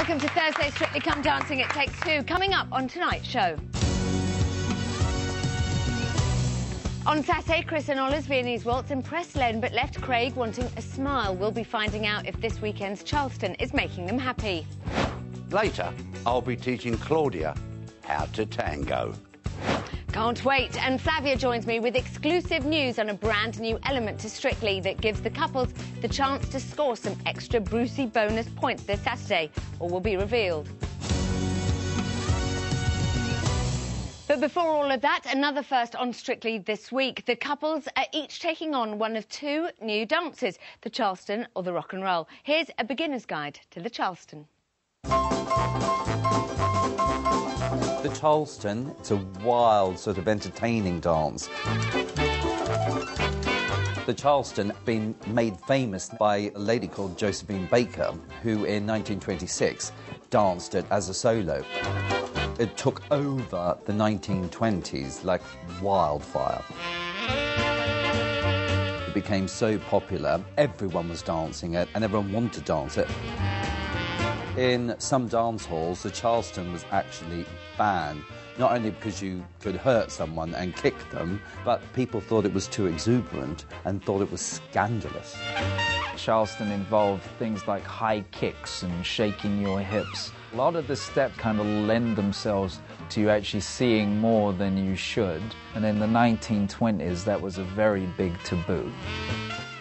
Welcome to Thursday Strictly Come Dancing. It Takes Two. Coming up on tonight's show. On Saturday, Chris and Ola's Viennese Waltz impressed Len but left Craig wanting a smile. We'll be finding out if this weekend's Charleston is making them happy. Later, I'll be teaching Claudia how to tango. Can't wait. And Flavia joins me with exclusive news on a brand new element to Strictly that gives the couples the chance to score some extra Brucey bonus points this Saturday. All will be revealed. But before all of that, another first on Strictly this week. The couples are each taking on one of two new dances, the Charleston or the rock and roll. Here's a beginner's guide to the Charleston. The Charleston, it's a wild, sort of entertaining dance. The Charleston been made famous by a lady called Josephine Baker, who in 1926 danced it as a solo. It took over the 1920s like wildfire. It became so popular, everyone was dancing it and everyone wanted to dance it. In some dance halls, the Charleston was actually banned, not only because you could hurt someone and kick them, but people thought it was too exuberant and thought it was scandalous. Charleston involved things like high kicks and shaking your hips. A lot of the steps kind of lend themselves to you actually seeing more than you should. And in the 1920s, that was a very big taboo.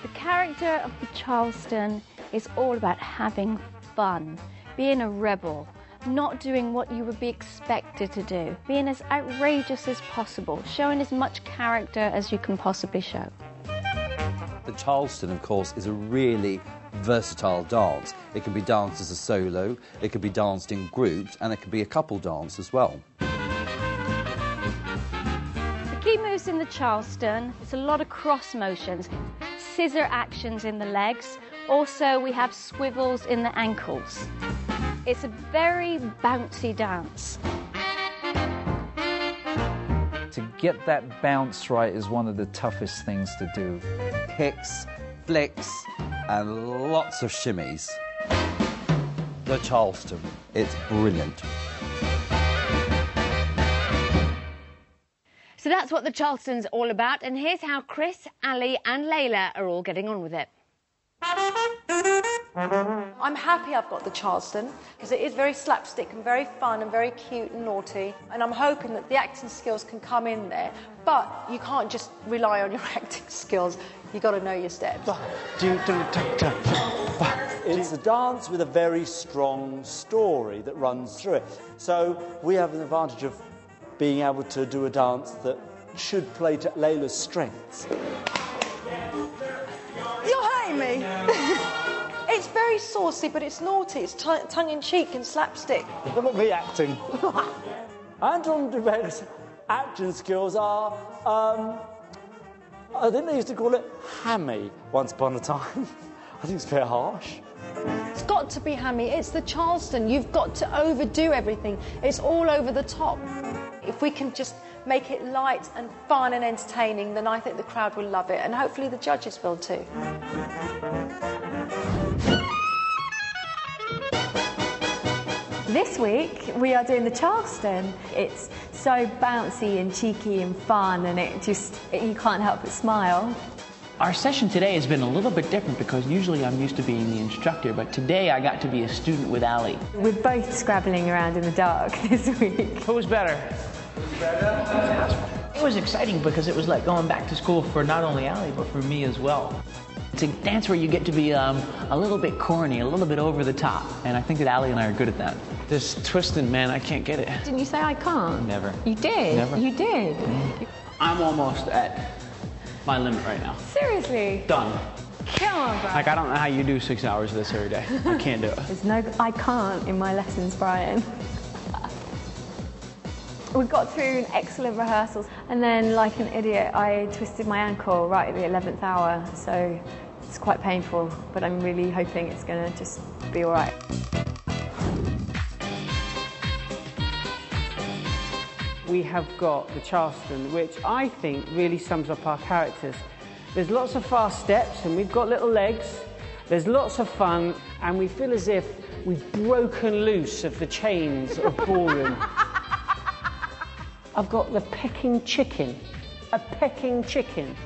The character of the Charleston is all about having fun, being a rebel, not doing what you would be expected to do, being as outrageous as possible, showing as much character as you can possibly show. The Charleston, of course, is a really versatile dance. It can be danced as a solo, it can be danced in groups, and it can be a couple dance as well. The key moves in the Charleston, it's a lot of cross motions, scissor actions in the legs. Also, we have swivels in the ankles. It's a very bouncy dance. To get that bounce right is one of the toughest things to do. Kicks, flicks, and lots of shimmies. The Charleston, it's brilliant. So that's what the Charleston's all about. And here's how Chris, Ali and Layla are all getting on with it. I'm happy I've got the Charleston because it is very slapstick and very fun and very cute and naughty, and I'm hoping that the acting skills can come in there, but you can't just rely on your acting skills, you've got to know your steps. It's a dance with a very strong story that runs through it, so we have an advantage of being able to do a dance that should play to Layla's strengths. You're hurting me! It's very saucy, but it's naughty. It's tongue-in-cheek and slapstick. Look at me acting. Anton Dubek's acting skills are, I think they used to call it hammy once upon a time. I think it's a bit harsh. It's got to be hammy. It's the Charleston. You've got to overdo everything. It's all over the top. If we can just make it light and fun and entertaining, then I think the crowd will love it, and hopefully the judges will too. This week we are doing the Charleston. It's so bouncy and cheeky and fun, and you can't help but smile. Our session today has been a little bit different because usually I'm used to being the instructor, but today I got to be a student with Ali. We're both scrabbling around in the dark this week. Who was better? It was exciting because it was like going back to school for not only Ali, but for me as well. It's a dance where you get to be a little bit corny, a little bit over the top, and I think that Ali and I are good at that. This twisting, man, I can't get it. Didn't you say I can't? Never. You did? Never. You did? I'm almost at my limit right now. Seriously? Done. Come on, Brian. Like, I don't know how you do 6 hours of this every day. I can't do it. There's no I can't in my lessons, Brian. We got through an excellent rehearsals, and then, like an idiot, I twisted my ankle right at the 11th hour, so it's quite painful, but I'm really hoping it's going to just be all right. We have got the Charleston, which I think really sums up our characters. There's lots of fast steps, and we've got little legs. There's lots of fun, and we feel as if We've broken loose of the chains of ballroom. I've got the pecking chicken, a pecking chicken.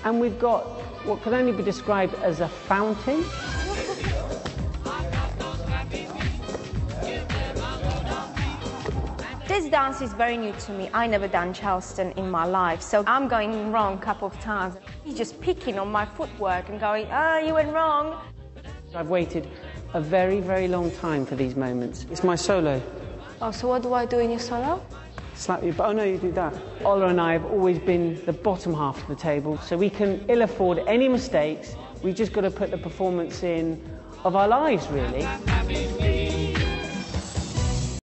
And we've got what can only be described as a fountain. This dance is very new to me. I never done Charleston in my life, so I'm going wrong a couple of times. He's just picking on my footwork and going, you went wrong. I've waited a very, very long time for these moments. It's my solo. Oh, so what do I do in your solo? Slap you, oh no, you do that. Ola and I have always been the bottom half of the table, so we can ill afford any mistakes. We've just got to put the performance in of our lives, really.